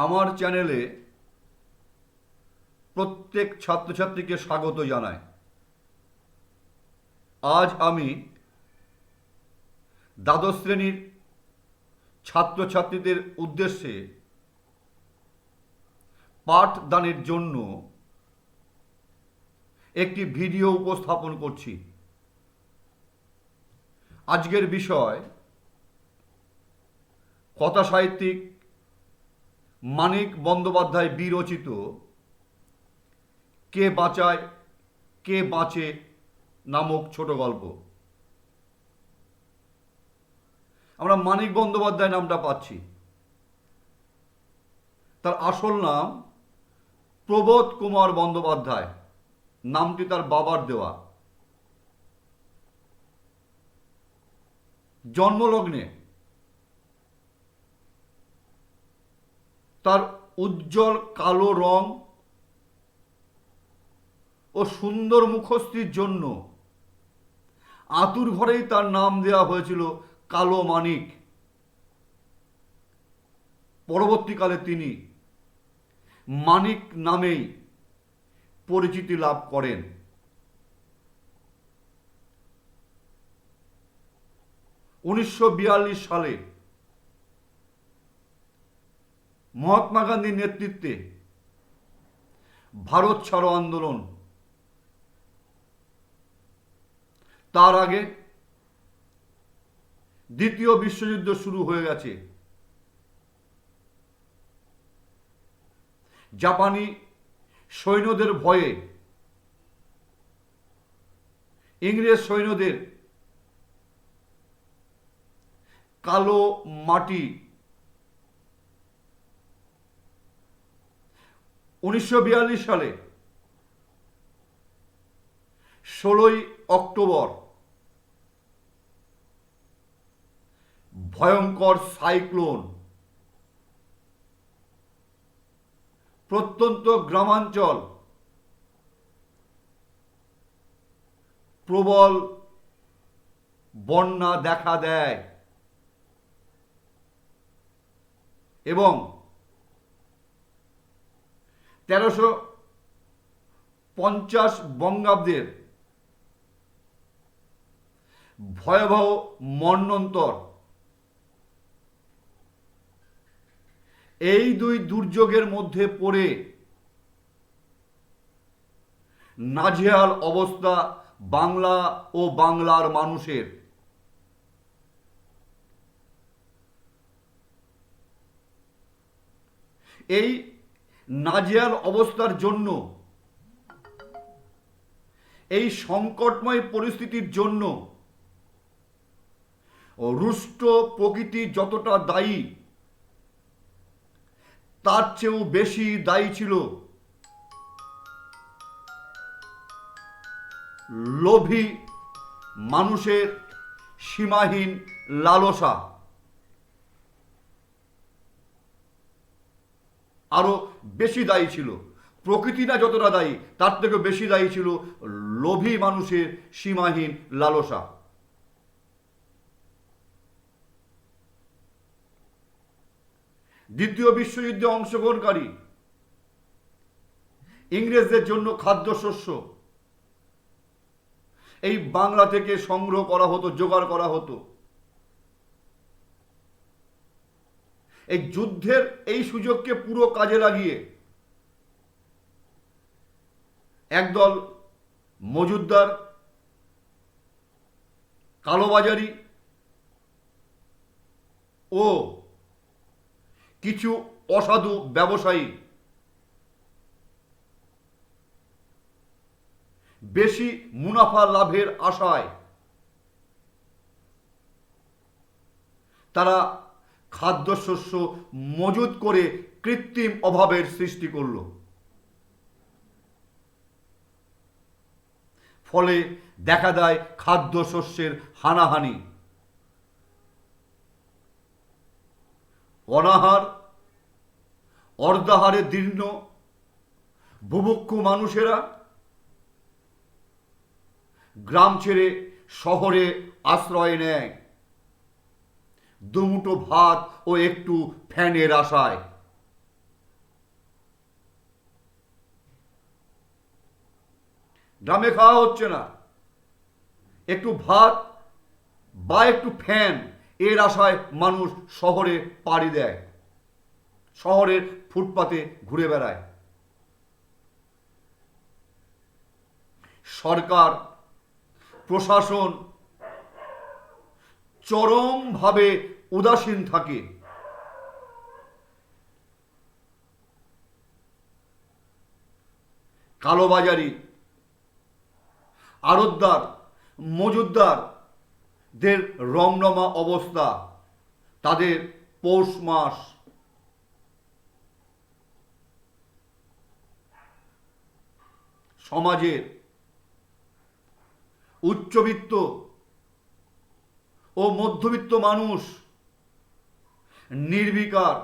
আমার চ্যানেলে প্রত্যেক ছাত্রছাত্রীকে স্বাগত জানাই। আজ আমি দ্বাদশ শ্রেণীর ছাত্রছাত্রীদের উদ্দেশ্যে পাঠদানের জন্য একটি ভিডিও উপস্থাপন করছি। আজকের বিষয় কথাসাহিত্যিক মানিক বন্দ্যোপাধ্যায় বিরচিত কে বাঁচায় কে বাঁচে নামক ছোট গল্প। আমরা মানিক বন্দ্যোপাধ্যায় নামটা পাচ্ছি, তার আসল নাম প্রবোধ কুমার বন্দ্যোপাধ্যায়। নামটি তার বাবার দেওয়া। জন্মলগ্নে তার উজ্জ্বল কালো রং ও সুন্দর মুখশ্রীর জন্য আতুর ঘরেই তার নাম দেওয়া হয়েছিল কালো মানিক। পরবর্তীকালে তিনি মানিক নামেই পরিচিতি লাভ করেন। উনিশশো সালে মহাত্মা গান্ধীর নেতৃত্বে ভারত ছাড়ো আন্দোলন, তার আগে দ্বিতীয় বিশ্বযুদ্ধ শুরু হয়ে গেছে। জাপানি সৈন্যদের ভয়ে ইংরেজ সৈন্যদের কালো মাটি 1942 সালে 16 অক্টোবর ভয়ঙ্কর সাইক্লোন প্রত্যন্ত গ্রামাঞ্চল প্রবল বন্যা দেখা দেয় এবং 1350 বঙ্গাব্দের ভয়াবহ মন্বন্তর। এই দুই দুর্যোগের মধ্যে পড়ে নাজেহাল অবস্থা বাংলা ও বাংলার মানুষের। এই নাজেহাল অবস্থার জন্য, এই সংকটময় পরিস্থিতির জন্য রুষ্ট প্রকৃতি যতটা দায়ী, তার চেয়েও বেশি দায়ী ছিল লোভী মানুষের সীমাহীন লালসা। আরো বেশি দায়ী ছিল প্রকৃতি, না যতটা দায়ী তার থেকে বেশি দায়ী ছিল লোভী মানুষের সীমাহীন লালসা। দ্বিতীয় বিশ্বযুদ্ধে অংশগ্রহণকারী ইংরেজদের জন্য খাদ্যশস্য এই বাংলা থেকে সংগ্রহ করা হতো, জোগাড় করা হতো। এই যুদ্ধের এই সুযোগকে পুরো কাজে লাগিয়ে একদল মজুদদার, কালোবাজারি ও কিছু অসাধু ব্যবসায়ী বেশি মুনাফা লাভের আশায় তারা খাদ্যশস্য মজুত করে কৃত্রিম অভাবের সৃষ্টি করল। ফলে দেখা দেয় খাদ্যশস্যের হানাহানি। অনাহার, অর্ধাহারে দীর্ণ বুভুক্ষু মানুষেরা গ্রাম ছেড়ে শহরে আশ্রয় নেয় দুমুঠো ভাত ও একটু ফ্যানের আশায়। গ্রামে খাওয়া হচ্ছে না, একটু ভাত বা একটু ফ্যান এর আশায় মানুষ শহরে পাড়ি দেয়, শহরের ফুটপাতে ঘুরে বেড়ায়। সরকার প্রশাসন চরমভাবে উদাসীন থাকে। কালোবাজারি, আড়তদার, মজুদদারদের রমরমা অবস্থা, তাদের পৌষ মাস। সমাজের উচ্চবিত্ত ও মধ্যবিত্ত মানুষ নির্বিকার,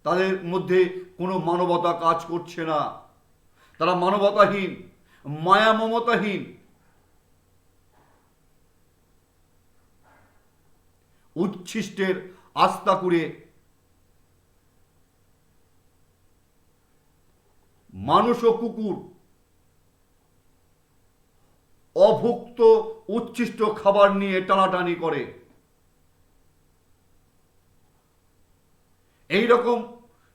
তাদের মধ্যে কোনো মানবতা কাজ করছে না, তারা মানবতাহীন, মায়া মমতাহীন। উচ্ছিষ্টের আস্থা করে মানুষ ও কুকুর অভুক্ত উচ্ছিষ্ট খাবার নিয়ে টানাটানি করে। এই রকম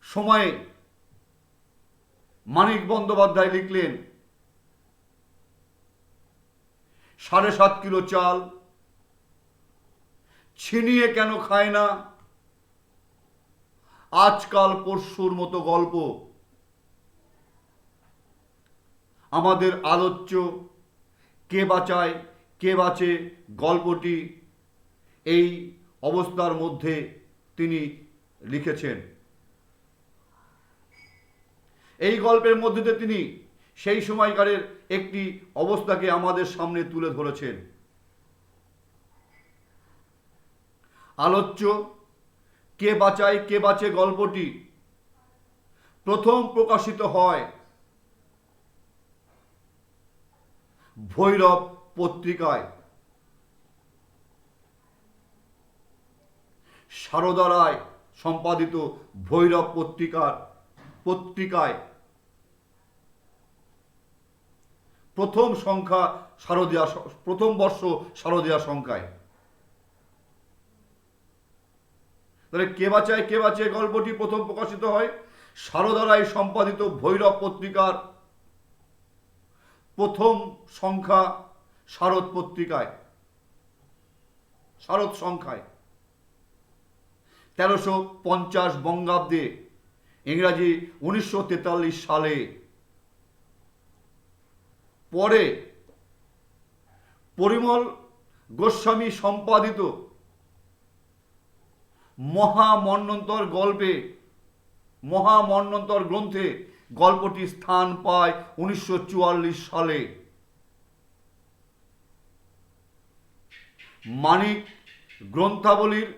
সময়ে মানিক বন্দ্যোপাধ্যায় লিখলেন, 7.5 কিলো চাল ছিনিয়ে কেন খায় না, আজকাল পরশুর মতো গল্প। আমাদের আলোচ্য কে বাঁচায় কে বাঁচে গল্পটি এই অবস্থার মধ্যে তিনি লিখেছেন। এই গল্পের মধ্যে দিয়ে তিনি সেই সময়কারের একটি অবস্থাকে আমাদের সামনে তুলে ধরেছেন। আলোচ্য কে বাঁচায় কে বাঁচে গল্পটি প্রথম প্রকাশিত হয় ভৈরব পত্রিকায়। সারদা রায় সম্পাদিত ভৈরব পত্রিকায় প্রথম সংখ্যা শারদীয়া, প্রথম বর্ষ শারদীয়া সংখ্যায়। তাহলে কে বাঁচায় গল্পটি প্রথম প্রকাশিত হয় সারদা রায় সম্পাদিত ভৈরব পত্রিকার প্রথম সংখ্যা শারদ পত্রিকায়, শারদ সংখ্যায় 1350 বঙ্গাব্দে, ইংরাজি 1943 সালে। পরে পরিমল গোস্বামী সম্পাদিত মহামন্বন্তর গ্রন্থে গল্পটি স্থান পায় 1944 সালে। মানিক গ্রন্থাবলীর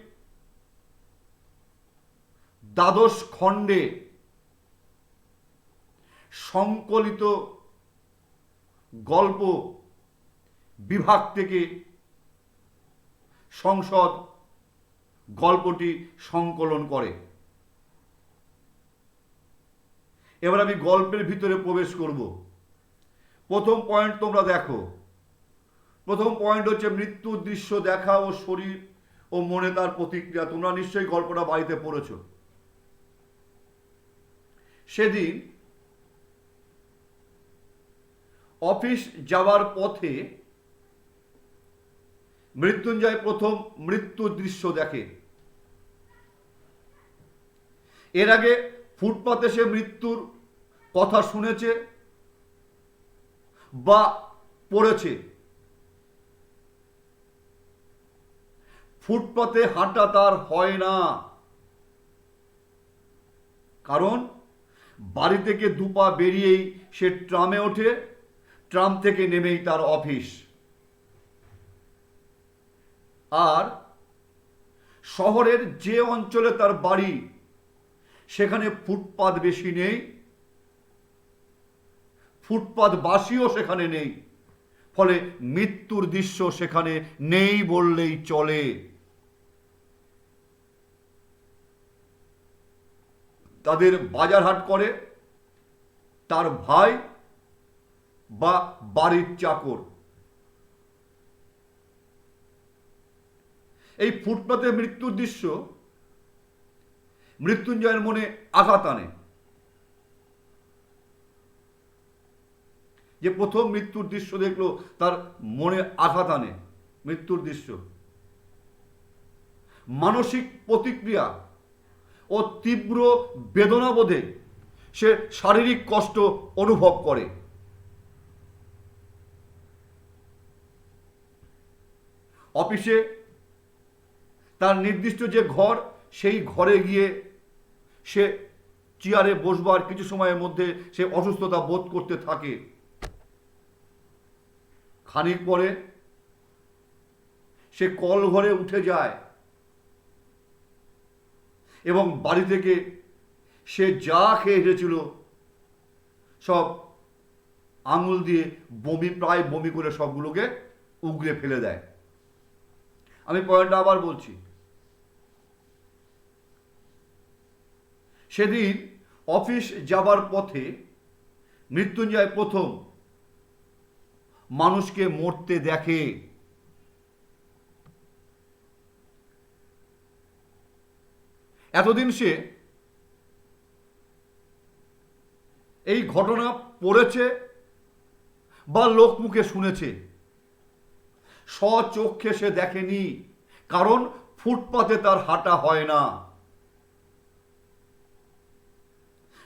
দ্বাদশ খণ্ডে সংকলিত গল্প বিভাগ থেকে সংসদ গল্পটি সংকলন করে। এবার আমি গল্পের ভিতরে প্রবেশ করব। প্রথম পয়েন্ট তোমরা দেখো। প্রথম পয়েন্ট হচ্ছে মৃত্যুর দৃশ্য দেখা ও শরীর ও মনে তার প্রতিক্রিয়া। তোমরা নিশ্চয়ই গল্পটা বাড়িতে পড়েছ। সেদিন অফিস যাওয়ার পথে মৃত্যুঞ্জয় প্রথম মৃত্যুর দৃশ্য দেখে। এর আগে ফুটপাতে সে মৃত্যুর কথা শুনেছে বা পড়েছে। ফুটপাতে হাঁটা তার হয় না, কারণ বাড়ি থেকে দুপা বেরিয়েই সে ট্রামে ওঠে, ট্রাম থেকে নেমেই তার অফিস। আর শহরের যে অঞ্চলে তার বাড়ি সেখানে ফুটপাত বেশি নেই, ফুটপাতবাসীও সেখানে নেই, ফলে মৃত্যুর দৃশ্য সেখানে নেই বললেই চলে। তাদের বাজার হাট করে, তার ভাই বা বাড়ির চাকর। এই ফুটপাতে মৃত্যুর দৃশ্য মৃত্যুঞ্জয়ের মনে আঘাত আনে। যে প্রথম মৃত্যুর দৃশ্য দেখলো তার মনে আঘাত আনে। মৃত্যুর দৃশ্য, মানসিক প্রতিক্রিয়া ও তীব্র বেদনাবোধে সে শারীরিক কষ্ট অনুভব করে। অফিসে তার নির্দিষ্ট যে ঘর, সেই ঘরে গিয়ে সে চেয়ারে বসবার কিছু সময়ের মধ্যে সে অসুস্থতা বোধ করতে থাকে। খানিক পরে সে কল ঘরে উঠে যায় এবং বাড়ি থেকে সে যা খেয়ে এসেছিল সব আঙুল দিয়ে প্রায় বমি করে সবগুলোকে উগরে ফেলে দেয়। আমি পয়েন্টটা আবার বলছি। সেদিন অফিস যাবার পথে মৃত্যুঞ্জয় প্রথম মানুষকে মরতে দেখে। এতদিন সে এই ঘটনা পড়েছে বা লোকমুখে শুনেছে, স্বচক্ষে সে দেখেনি, কারণ ফুটপাতে তার হাঁটা হয় না।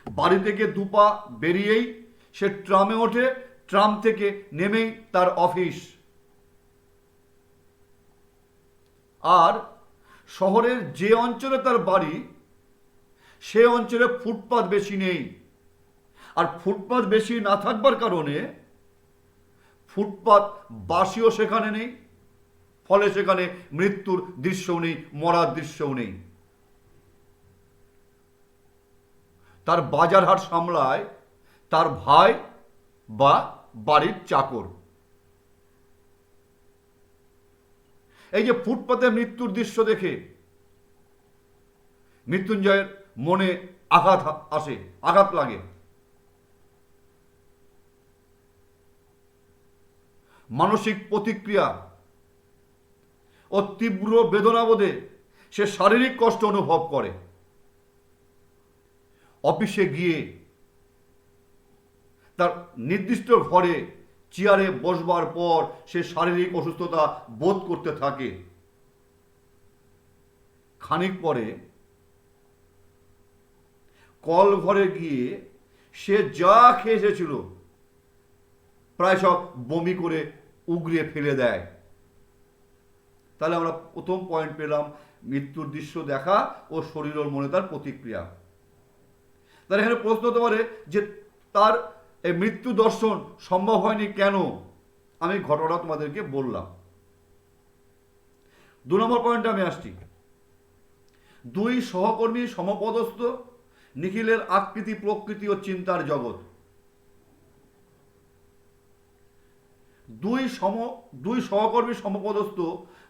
বাড়ি থেকে দুপা বেরিয়েই সে ট্রামে ওঠে, ট্রাম থেকে নেমেই তার অফিস। আর শহরের যে অঞ্চলে তার বাড়ি, সে অঞ্চলে ফুটপাত বেশি নেই। আর ফুটপাত বেশি না থাকবার কারণে ফুটপাত বাসিও সেখানে নেই, ফলে সেখানে মৃত্যুর দৃশ্যও নেই, মরার দৃশ্যও নেই। তার বাজার হাট সামলায় তার ভাই বা বাড়ির চাকর। এই যে ফুটপাতে মৃত্যুর দৃশ্য দেখে মৃত্যুঞ্জয়ের মনে আঘাত আসে, আঘাত লাগে। মানসিক প্রতিক্রিয়া ও তীব্র বেদনাবোধে সে শারীরিক কষ্ট অনুভব করে। অফিসে গিয়ে তার নির্দিষ্ট ঘরে চেয়ারে বসবার পর সে শারীরিক অসুস্থতা বোধ করতে থাকে। খানিক পরে কল ঘরে গিয়ে সে যা খেয়ে এসেছিল প্রায় সব বমি করে উগরে ফেলে দেয়। তাহলে আমরা প্রথম পয়েন্ট পেলাম, মৃত্যুর দৃশ্য দেখা ও শরীর ও মনে তার প্রতিক্রিয়া। তাহলে এখানে প্রশ্ন হতে পারে যে তার এই মৃত্যু দর্শন সম্ভব হয়নি কেন? আমি ঘটনা তোমাদেরকে বললাম। 2 নম্বর পয়েন্টে আমি আসছি। 2 সহকর্মী সমপদস্থ, নিখিলের আকৃতি প্রকৃতি ও চিন্তার জগৎ। 2 সহকর্মী সমপদস্থ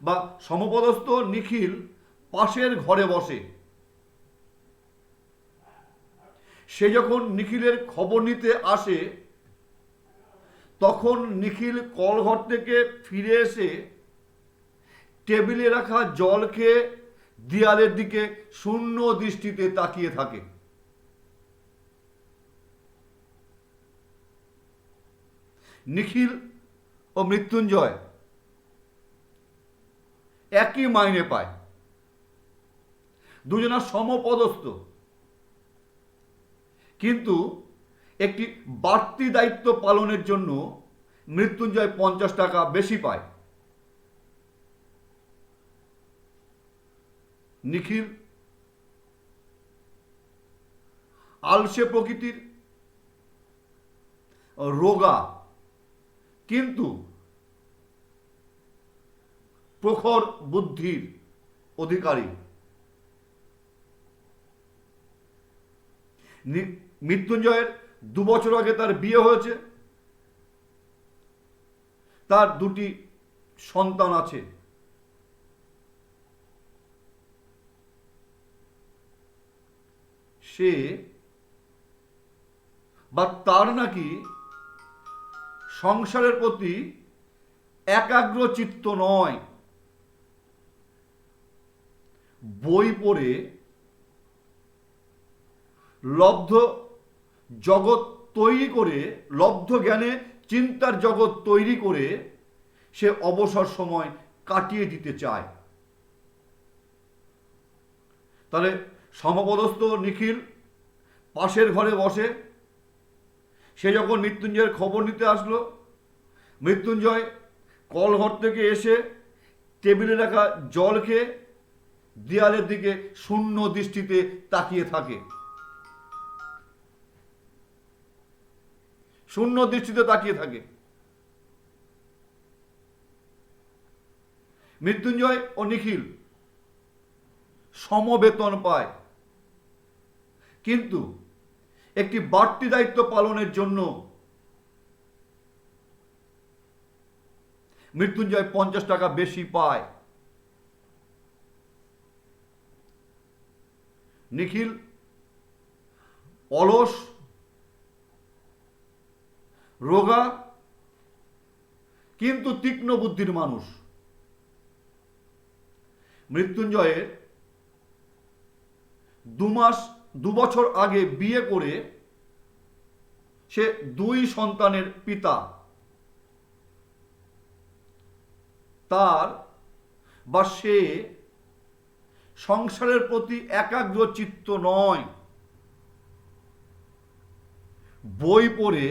বা সমপদস্থ নিখিল পাশের ঘরে বসে। সে যখন নিখিলের খবর নিতে আসে তখন নিখিল কলঘর থেকে ফিরে এসে টেবিলে রাখা জল খেয়ে দেয়ালের দিকে শূন্য দৃষ্টিতে তাকিয়ে থাকে। নিখিল ও মৃত্যুঞ্জয় একই মাইনে পায়, দুজনা সমপদস্থ, কিন্তু একটি বাড়তি দায়িত্ব পালনের জন্য মৃত্যুঞ্জয় 50 টাকা বেশি পায়। নিখিল আলসে প্রকৃতির, রোগা, কিন্তু প্রখর বুদ্ধির অধিকারী। মৃত্যুঞ্জয়ের 2 বছর আগে তার বিয়ে হয়েছে, তার 2টি সন্তান আছে। সে বা তার নাকি সংসারের প্রতি একাগ্র চিত্ত নয়। বই পড়ে লব্ধ জগৎ তৈরি করে, লব্ধ জ্ঞানে চিন্তার জগৎ তৈরি করে সে অবসর সময় কাটিয়ে দিতে চায়। তাহলে সমপদস্থ নিখিল পাশের ঘরে বসে, সে যখন মৃত্যুঞ্জয়ের খবর নিতে আসলো, মৃত্যুঞ্জয় কলঘর থেকে এসে টেবিলে রাখা জল খেয়ে দেয়ালের দিকে শূন্য দৃষ্টিতে তাকিয়ে থাকে। শূন্য দৃষ্টিতে তাকিয়ে থাকে। মৃত্যুঞ্জয় ও নিখিল সমবেতন পায়, কিন্তু একটি বাড়তি দায়িত্ব পালনের জন্য মৃত্যুঞ্জয় 50 টাকা বেশি পায়। নিখিল অলস, রোগা, কিন্তু তীক্ষ্ণ বুদ্ধির মানুষ। মৃত্যুঞ্জয়ের 2 বছর আগে বিয়ে করে সে 2 সন্তানের পিতা। তার বা সে সংসারের প্রতি একাগ্র চিত্ত নয়। বই পড়ে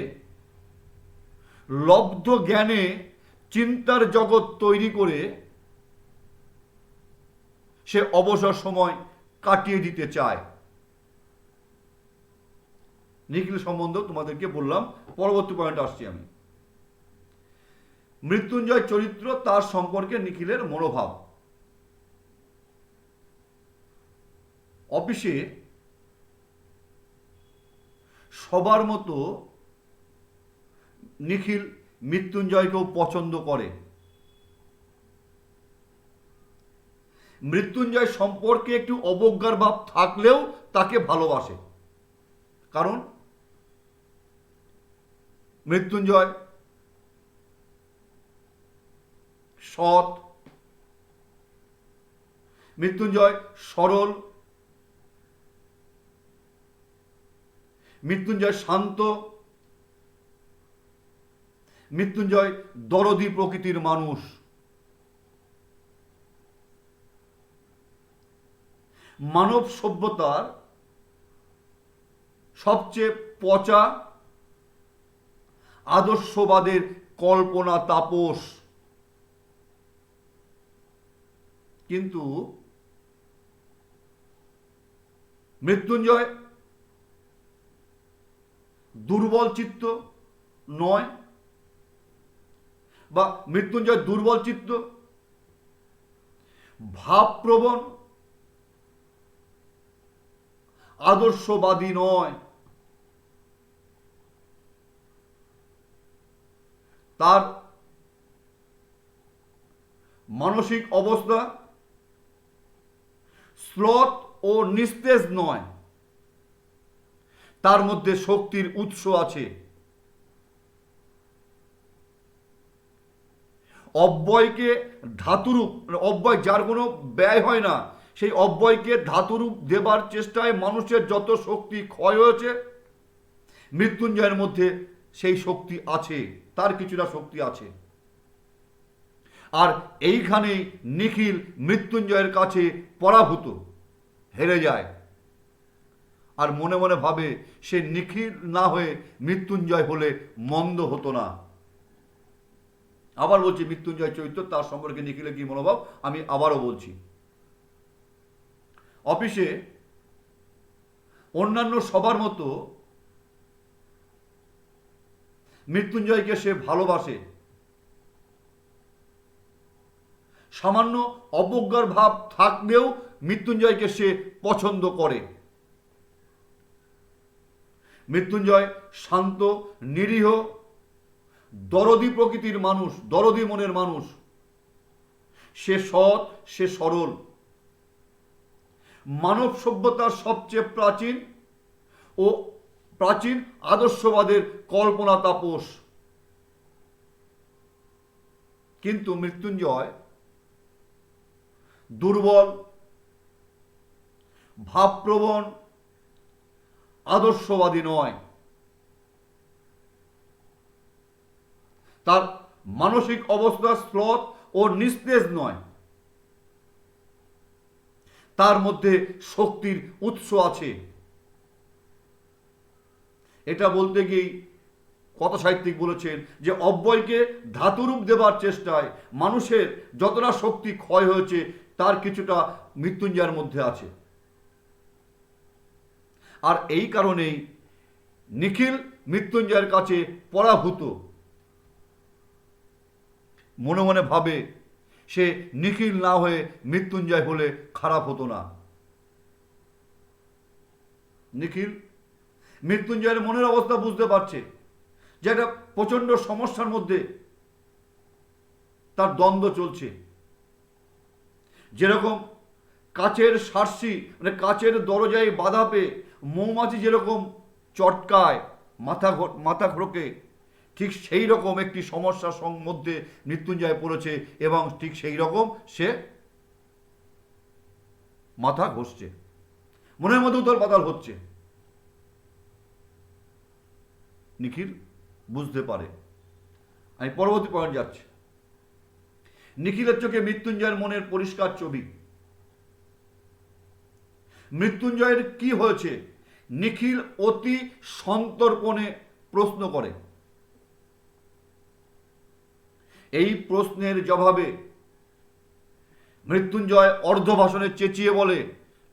লব্ধ জ্ঞানে চিন্তার জগৎ তৈরি করে সে অবসর সময় কাটিয়ে দিতে চায়। নিখিল সম্বন্ধে তোমাদেরকে বললাম, পরবর্তী পয়েন্ট আসছি আমি। মৃত্যুঞ্জয় চরিত্র, তার সম্পর্কে নিখিলের মনোভাব। অফিসে সবার মতো নিখিল মৃত্যুঞ্জয়কেও পছন্দ করে। মৃত্যুঞ্জয় সম্পর্কে একটু অবজ্ঞার ভাব থাকলেও তাকে ভালোবাসে। কারণ মৃত্যুঞ্জয় সৎ, মৃত্যুঞ্জয় সরল, মৃত্যুঞ্জয় শান্ত, মৃত্যুঞ্জয় দরদি প্রকৃতির মানুষ। মানব সভ্যতার সবচেয়ে পচা আদর্শবাদের কল্পনা তাপস। কিন্তু মৃত্যুঞ্জয় দুর্বল চিত্ত নয়, বা মৃত্যুঞ্জয় দুর্বল চিত্ত, ভাবপ্রবণ, আদর্শবাদী নয়। তার মানসিক অবস্থা শ্লথ ও নিস্তেজ নয়, তার মধ্যে শক্তির উৎস আছে। অব্যয়কে ধাতুরূপ, অব্যয় যার কোনো ব্যয় হয় না, সেই অব্যয়কে ধাতুরূপ দেবার চেষ্টায় মানুষের যত শক্তি ক্ষয় হয়েছে, মৃত্যুঞ্জয়ের মধ্যে সেই শক্তি আছে, তার কিছুটা শক্তি আছে। আর এইখানেই নিখিল মৃত্যুঞ্জয়ের কাছে পরাভূত, হেরে যায়। আর মনে মনে ভাবে সে নিখিল না হয়ে মৃত্যুঞ্জয় হলে মন্দ হতো না। আবার বলছি, মৃত্যুঞ্জয় চরিত্র, তার সম্পর্কে নিখিলের কি মনোভাব আমি আবারও বলছি। অফিসে অন্যান্য সবার মতো মৃত্যুঞ্জয়কে সে ভালোবাসে। সামান্য অবজ্ঞার ভাব থাকলেও মৃত্যুঞ্জয়কে সে পছন্দ করে। মৃত্যুঞ্জয় শান্ত, নিরীহ, দরদি প্রকৃতির মানুষ, দরদি মনের মানুষ। সে সৎ, সে সরল। মানব সভ্যতার সবচেয়ে প্রাচীন ও প্রাচীন আদর্শবাদের কল্পনা তাপস। কিন্তু মৃত্যুঞ্জয় দুর্বল, ভাবপ্রবণ, আদর্শবাদী নয়। তার মানসিক অবস্থা শ্লথ ও নিস্তেজ নয়, তার মধ্যে শক্তির উৎস আছে। এটা বলতে গিয়েই কথা সাহিত্যিক বলেছেন যে অব্যয়কে ধাতুরূপ দেবার চেষ্টায় মানুষের যতটা শক্তি ক্ষয় হয়েছে তার কিছুটা মৃত্যুঞ্জয়ের মধ্যে আছে। আর এই কারণেই নিখিল মৃত্যুঞ্জয়ের কাছে পরাভূত। মনে মনে ভাবে সে নিখিল না হয়ে মৃত্যুঞ্জয় হলে খারাপ হতো না। নিখিল মৃত্যুঞ্জয়ের মনের অবস্থা বুঝতে পারছে যে একটা প্রচন্ড সমস্যার মধ্যে তার দ্বন্দ্ব চলছে। যেরকম কাচের সার্সি মানে কাচের দরজায় বাধা পেয়ে মৌমাছি যেরকম চটকায় মাথা ঘোরকে, ঠিক সেই রকম একটি সমস্যার মধ্যে মৃত্যুঞ্জয় পড়েছে এবং ঠিক সেই রকম সে মাথা ঘষছে, মনের মধ্যে উতল পাতাল হচ্ছে। নিখিল বুঝতে পারে। আমি পরবর্তী পয়েন্ট যাচ্ছি। নিখিলের চোখে মৃত্যুঞ্জয়ের মনের পরিষ্কার ছবি। মৃত্যুঞ্জয়ের কি হয়েছে নিখিল অতি সন্তর্পণে প্রশ্ন করে। এই প্রশ্নের জবাবে মৃত্যুঞ্জয় অর্ধ ভাষণে চেঁচিয়ে বলে,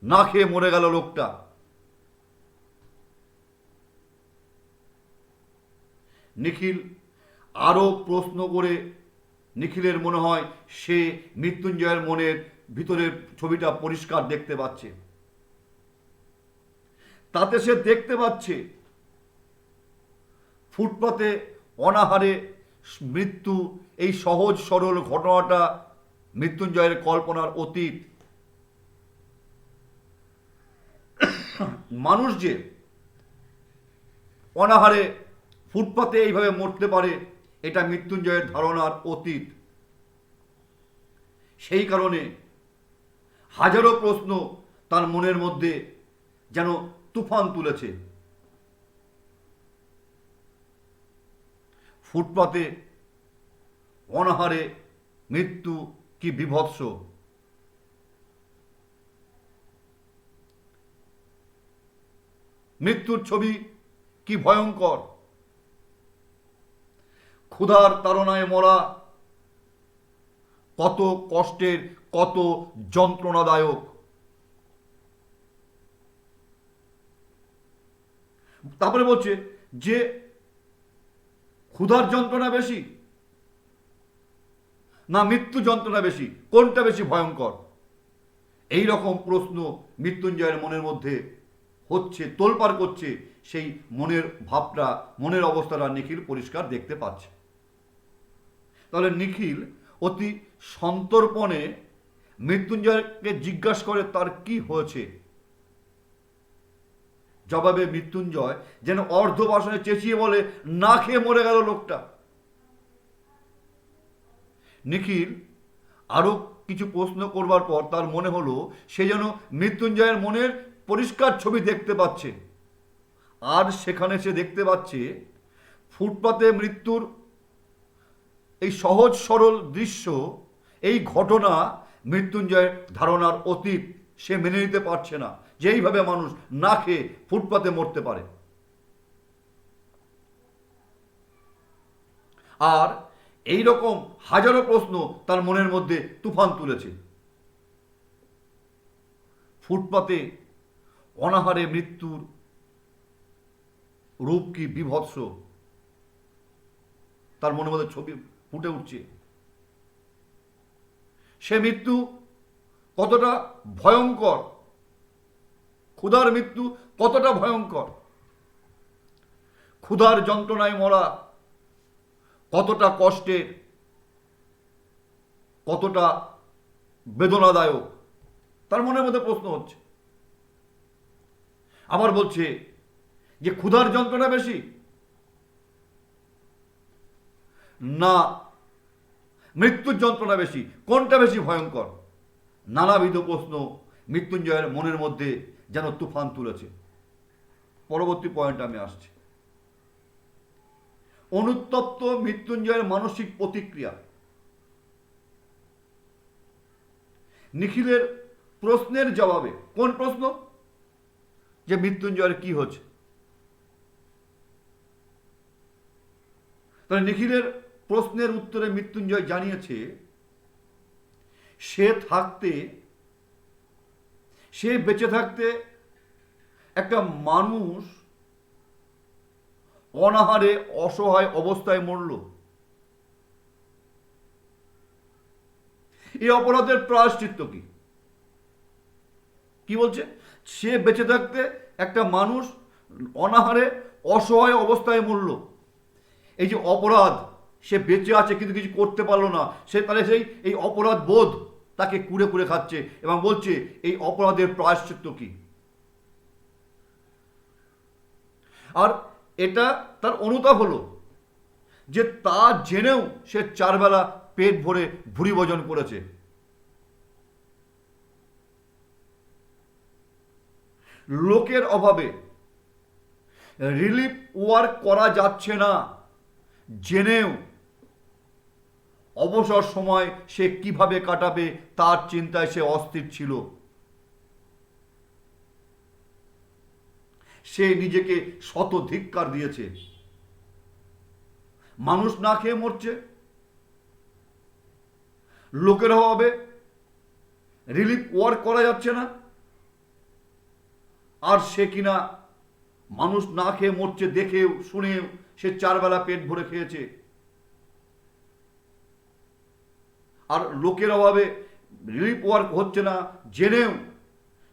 না খেয়ে মরে গেল লোকটা। নিখিল আরো প্রশ্ন করে নিখিলের মনে হয় সে মৃত্যুঞ্জয়ের মনের ভিতরের ছবিটা পরিষ্কার দেখতে পাচ্ছে। তাতে সে দেখতে পাচ্ছে ফুটপাতে অনাহারে মৃত্যু, এই সহজ সরল ঘটনাটা মৃত্যুঞ্জয়ের কল্পনার অতীত। মানুষ যে অনাহারে ফুটপাতে এইভাবে মরতে পারে এটা মৃত্যুঞ্জয়ের ধারণার অতীত। সেই কারণে হাজারো প্রশ্ন তার মনের মধ্যে যেন তুফান তুলেছে। ফুটপাতে অনাহারে মৃত্যু কি বিভৎস! মৃত্যুর ছবি কি ভয়ঙ্কর! ক্ষুধার তাড়নায় মরা কত কষ্টের, কত যন্ত্রণাদায়ক। তারপরে বলছে যে ক্ষুধার যন্ত্রণা বেশি না মৃত্যু যন্ত্রণা বেশি, কোনটা বেশি ভয়ঙ্কর? এই রকম প্রশ্ন মৃত্যুঞ্জয়ের মনের মধ্যে হচ্ছে, তোলপাড় করছে। সেই মনের ভাবটা, মনের অবস্থাটা নিখিল পরিষ্কার দেখতে পাচ্ছে। তাহলে নিখিল অতি সন্তর্পণে মৃত্যুঞ্জয়কে জিজ্ঞাসা করে তার কি হয়েছে। জবাবে মৃত্যুঞ্জয় যেন অর্ধ ভাষণে চেঁচিয়ে বলে, না খেয়ে মরে গেল লোকটা। নিখিল আরো কিছু প্রশ্ন করবার পর তার মনে হলো সে যেন মৃত্যুঞ্জয়ের মনের পরিষ্কার ছবি দেখতে পাচ্ছে। আর সেখানে সে দেখতে পাচ্ছে ফুটপাতে মৃত্যুর এই সহজ সরল দৃশ্য, এই ঘটনা মৃত্যুঞ্জয়ের ধারণার অতীত। সে মেনে নিতে পারছে না যে এইভাবে মানুষ না খেয়ে ফুটপাতে মরতে পারে। আর এই রকম হাজারো প্রশ্ন তার মনের মধ্যে তুফান তুলেছে। ফুটপাতে অনাহারে মৃত্যুর রূপ কি বিভৎস তার মনের মধ্যে ছবি ফুটে উঠছে। সে মৃত্যু কতটা ভয়ঙ্কর, ক্ষুধার মৃত্যু কতটা ভয়ঙ্কর, ক্ষুধার যন্ত্রণায় মরা কতটা কষ্টের, কতটা বেদনাদায়ক, তার মনের মধ্যে প্রশ্ন হচ্ছে। আবার বলছে যে ক্ষুধার যন্ত্রণা বেশি? না, মৃত্যুর যন্ত্রণা বেশি। কোনটা বেশি ভয়ঙ্কর? নানাবিধ প্রশ্ন মৃত্যুঞ্জয়ের মনের মধ্যে যেন তুফান তুলেছে। পরবর্তী পয়েন্ট আমি আসছি। অনুতপ্ত মৃত্যুঞ্জয়ের মানসিক প্রতিক্রিয়া। নিখিলের প্রশ্নের জবাবে, কোন প্রশ্ন? যে মৃত্যুঞ্জয়ের কি হচ্ছে। তাহলে নিখিলের প্রশ্নের উত্তরে মৃত্যুঞ্জয় জানিয়েছে সে বেঁচে থাকতে একটা মানুষ অনাহারে অসহায় অবস্থায় মরল। এই অপরাধের প্রায়শ্চিত্ত কি? কি বলছে? সে বেঁচে থাকতে একটা মানুষ অনাহারে অসহায় অবস্থায় মরল। এই যে অপরাধ, সে বেঁচে আছে কিন্তু কিছু করতে পারলো না, সে তাহলে এই অপরাধ বোধ তাকে কুড়ে কুড়ে খাচ্ছে এবং বলছে এই অপরাধের প্রায়শ্চিত্ত কি। আর এটা তার অনুতাপ হলো যে তা জেনেও সে 4 বেলা পেট ভরে ভুরি ভোজন করেছে। লোকের অভাবে রিলিফ ওয়ার্ক করা যাচ্ছে না জেনেও অবসর সময় সে কিভাবে কাটাবে তার চিন্তায় সে অস্থির ছিল। সে নিজেকে শত ধিক্কার দিয়েছে। মানুষ না খেয়ে মরছে, লোকের অভাবে রিলিফ ওয়ার্ক করা যাচ্ছে না, আর সে কিনা মানুষ না খেয়ে মরছে দেখেও শুনেও সে 4 বেলা পেট ভরে খেয়েছে। আর লোকের অভাবে রিলিফ ওয়ার্ক হচ্ছে না জেনেও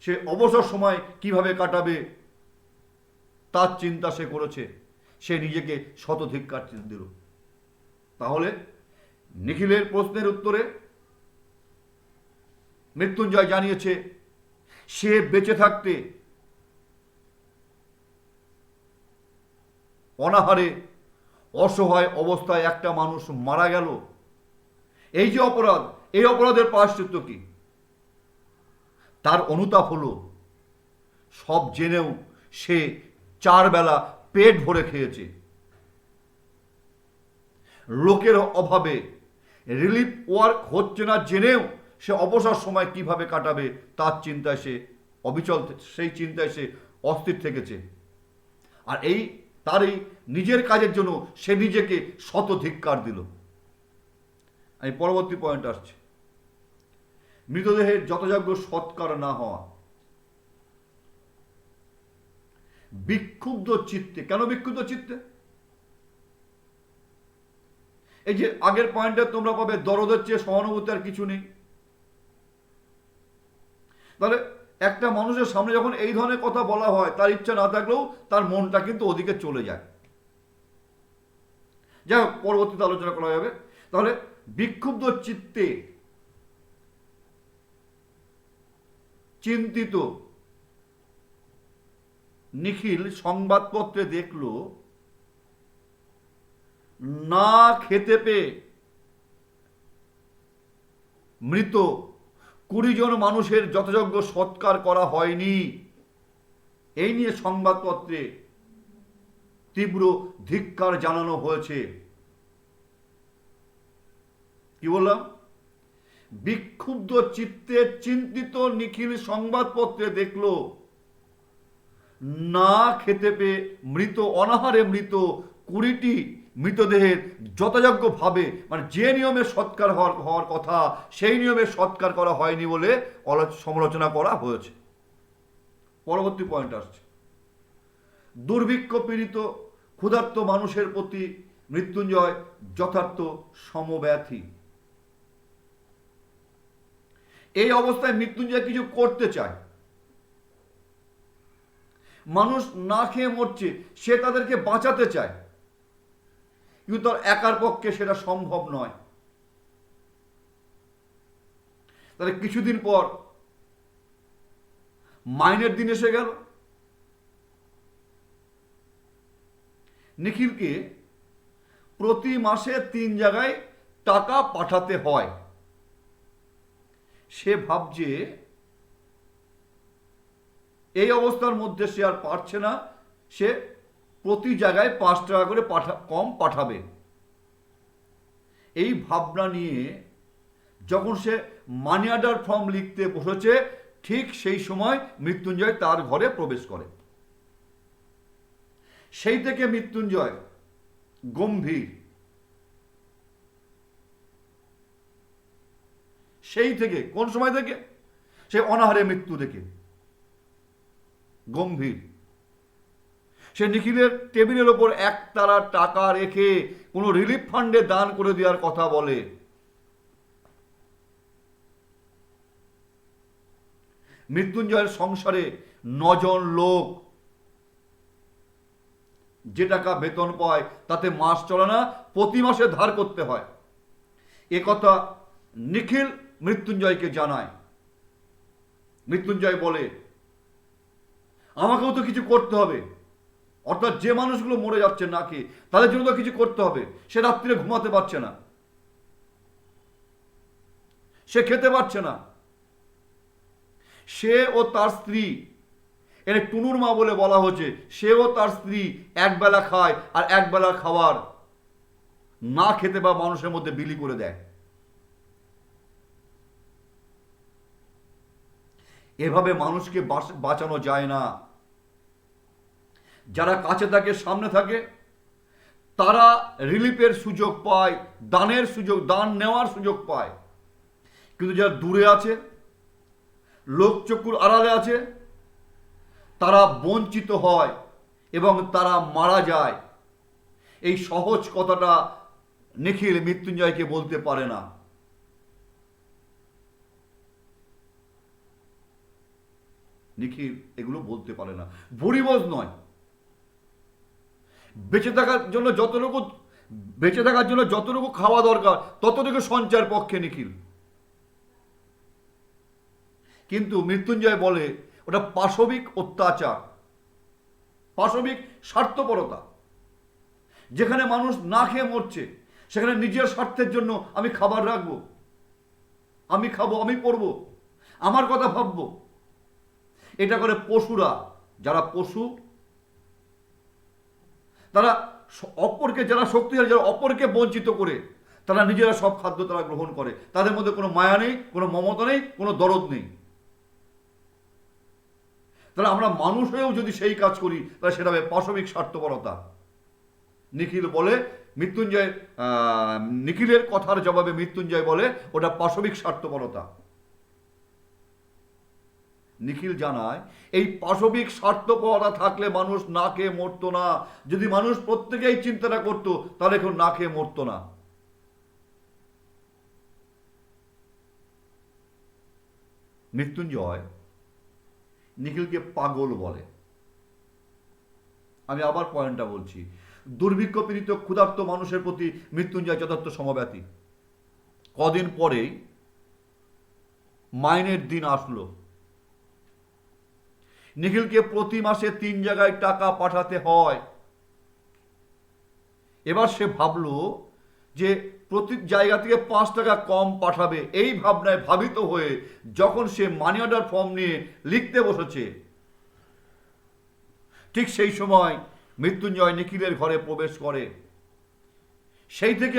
সে অবসর সময় কিভাবে কাটাবে তার চিন্তা সে করেছে। সে নিজেকে শত ধিক্কার দিল। তাহলে নিখিলের প্রশ্নের উত্তরে মৃত্যুঞ্জয় জানিয়েছে সে বেঁচে থাকতে অনাহারে অসহায় অবস্থায় একটা মানুষ মারা গেল। এই যে অপরাধ, এই অপরাধের প্রায়শ্চিত্ত কি? তার অনুতাপ হলো সব জেনেও সে 4 বেলা পেট ভরে খেয়েছে। লোকের অভাবে রিলিফ ওয়ার্ক হচ্ছে না জেনেও সে অবসর সময় কিভাবে কাটাবে তার চিন্তায় সে অবিচল, সেই চিন্তায় সে অস্থির থেকেছে। আর তার এই নিজের কাজের জন্য সে নিজেকে শত ধিক্কার দিল। আমি পরবর্তী পয়েন্ট আসছি। মৃতদেহের যথাযোগ্য সৎকার না হওয়া। বিক্ষুব্ধ চিত্তে। কেন বিক্ষুব্ধ চিত্তে? এই যে আগের পয়েন্টে তোমরা পাবে দরদের চেয়ে সহানুভূতি আর কিছু নেই। তাহলে একটা মানুষের সামনে যখন এই ধরনের কথা বলা হয়, তার ইচ্ছা না থাকলেও তার মনটা কিন্তু ওদিকে চলে যায়। যাই হোক, পরবর্তীতে আলোচনা করা যাবে। তাহলে বিক্ষুব্ধ চিত্তে চিন্তিত নিখিল সংবাদপত্রে দেখল না খেতে পেয়ে মৃত 20 জন মানুষের যথাযোগ্য সৎকার করা হয়নি। এই নিয়ে সংবাদপত্রে তীব্র ধিক্কার জানানো হয়েছে। কি বললাম? বিক্ষুব্ধ চিত্তে চিন্তিত নিখিল সংবাদপত্রে দেখল না খেতে পেয়ে অনাহারে মৃত 20টি মৃতদেহের যথাযোগ্যভাবে, মানে যে নিয়মে সৎকার হওয়ার কথা সেই নিয়মে সৎকার করা হয়নি বলে সমালোচনা করা হয়েছে। পরবর্তী পয়েন্ট আসছে। দুর্ভিক্ষ পীড়িত ক্ষুধার্ত মানুষের প্রতি মৃত্যুঞ্জয় যথার্থ সমব্যথী। এই অবস্থায় মৃত্যুঞ্জয় কিছু করতে চায়। মানুষ না খেয়ে মরছে, সে তাদেরকে বাঁচাতে চায়, কিন্তু তার একার পক্ষে সেটা সম্ভব নয়। তাহলে কিছুদিন পর মাইনের দিন এসে গেল। নিখিলকে প্রতি মাসে 3 জায়গায় টাকা পাঠাতে হয়। সে ভাবছে এই অবস্থার মধ্যে সে আর পারছে না, সে প্রতি জায়গায় 5 টাকা করে কম পাঠাবে। এই ভাবনা নিয়ে যখন সে মানি অর্ডার ফর্ম লিখতে বসেছে, ঠিক সেই সময় মৃত্যুঞ্জয় তার ঘরে প্রবেশ করে। সেই থেকে মৃত্যুঞ্জয় গম্ভীর, সেই থেকে কোন সময় থেকে? সে অনাহারে মৃত্যু থেকে গম্ভীর। সে নিখিলের টেবিলের ওপর 1 তারা টাকা রেখে কোনো রিলিফ ফান্ডে দান করে দেওয়ার কথা বলে। মৃত্যুঞ্জয়ের সংসারে 9 জন লোক, যে টাকা বেতন পায় তাতে মাস চলে না, প্রতি মাসে ধার করতে হয়। এ কথা নিখিল মৃত্যুঞ্জয়কে জানায়। মৃত্যুঞ্জয় বলে, আমাকেও তো কিছু করতে হবে, অর্থাৎ যে মানুষগুলো মরে যাচ্ছে না খেয়ে, তাদের জন্য তো কিছু করতে হবে। সে রাত্রিরে ঘুমাতে পারছে না, সে খেতে পারছে না। সে ও তার স্ত্রী, এর টুনুর মা বলে বলা হচ্ছে, সেও তার স্ত্রী একবেলা খায় আর একবেলা খাবার না খেতে বা মানুষের মধ্যে বিলি করে দেয়। এভাবে মানুষকে বাঁচানো যায় না। যারা কাছে থাকে, সামনে থাকে, তারা রিলিফের সুযোগ পায়, দানের সুযোগ, দান নেওয়ার সুযোগ পায়। কিন্তু যারা দূরে আছে, লোকচক্ষুর আড়ালে আছে, তারা বঞ্চিত হয় এবং তারা মারা যায়। এই সহজ কথাটা নিখিল মৃত্যুঞ্জয়কে বলতে পারে না। নিখিল এগুলো বলতে পারে না, ভুরিভোজ নয়। বেঁচে থাকার জন্য যতটুকু খাওয়া দরকার ততটুকু সঞ্চয়ের পক্ষে নিখিল। কিন্তু মৃত্যুঞ্জয় বলে ওটা পাশবিক অত্যাচার, পাশবিক স্বার্থপরতা। যেখানে মানুষ না খেয়ে মরছে, সেখানে নিজের স্বার্থের জন্য আমি খাবার রাখবো, আমি খাবো, আমি পরবো, আমার কথা ভাববো। এটা করে পশুরা। যারা পশু, তারা অপরকে, যারা শক্তিশালী, যারা অপরকে বঞ্চিত করে, তারা নিজেরা সব খাদ্য তারা গ্রহণ করে। তাদের মধ্যে কোনো মায়া নেই, কোনো মমতা নেই, কোনো দরদ নেই। তাহলে আমরা মানুষ হয়েও যদি সেই কাজ করি, তাহলে সেটা হবে পাশবিক স্বার্থপরতা। নিখিল বলে, নিখিলের কথার জবাবে মৃত্যুঞ্জয় বলে ওটা পাশবিক স্বার্থপরতা। নিখিল জানায়, এই পাশবিক স্বার্থপরতা থাকলে মানুষ না খেয়ে মরতো না। যদি মানুষ প্রত্যেকেই চিন্তাটা করতো, তাহলে এখন না খেয়ে মরতো না। মৃত্যুঞ্জয় নিখিলকে পাগল বলে। আমি আবার পয়েন্টটা বলছি, দুর্ভিক্ষ পীড়িত ক্ষুধার্ত মানুষের প্রতি মৃত্যুঞ্জয় যথার্থ সমব্যথী। কদিন পরেই মাইনের দিন আসলো। নিখিলকে প্রতি মাসে 3 জায়গায় টাকা পাঠাতে হয়। এবার সে ভাবলো যে প্রতি জায়গা থেকে 5 টাকা কম পাঠাবে। এই ভাবনায় ভাবিত হয়ে যখন সে মানি অর্ডার ফর্ম নিয়ে লিখতে বসেছে, ঠিক সেই সময় মৃত্যুঞ্জয় নিখিলের ঘরে প্রবেশ করে। সেই থেকে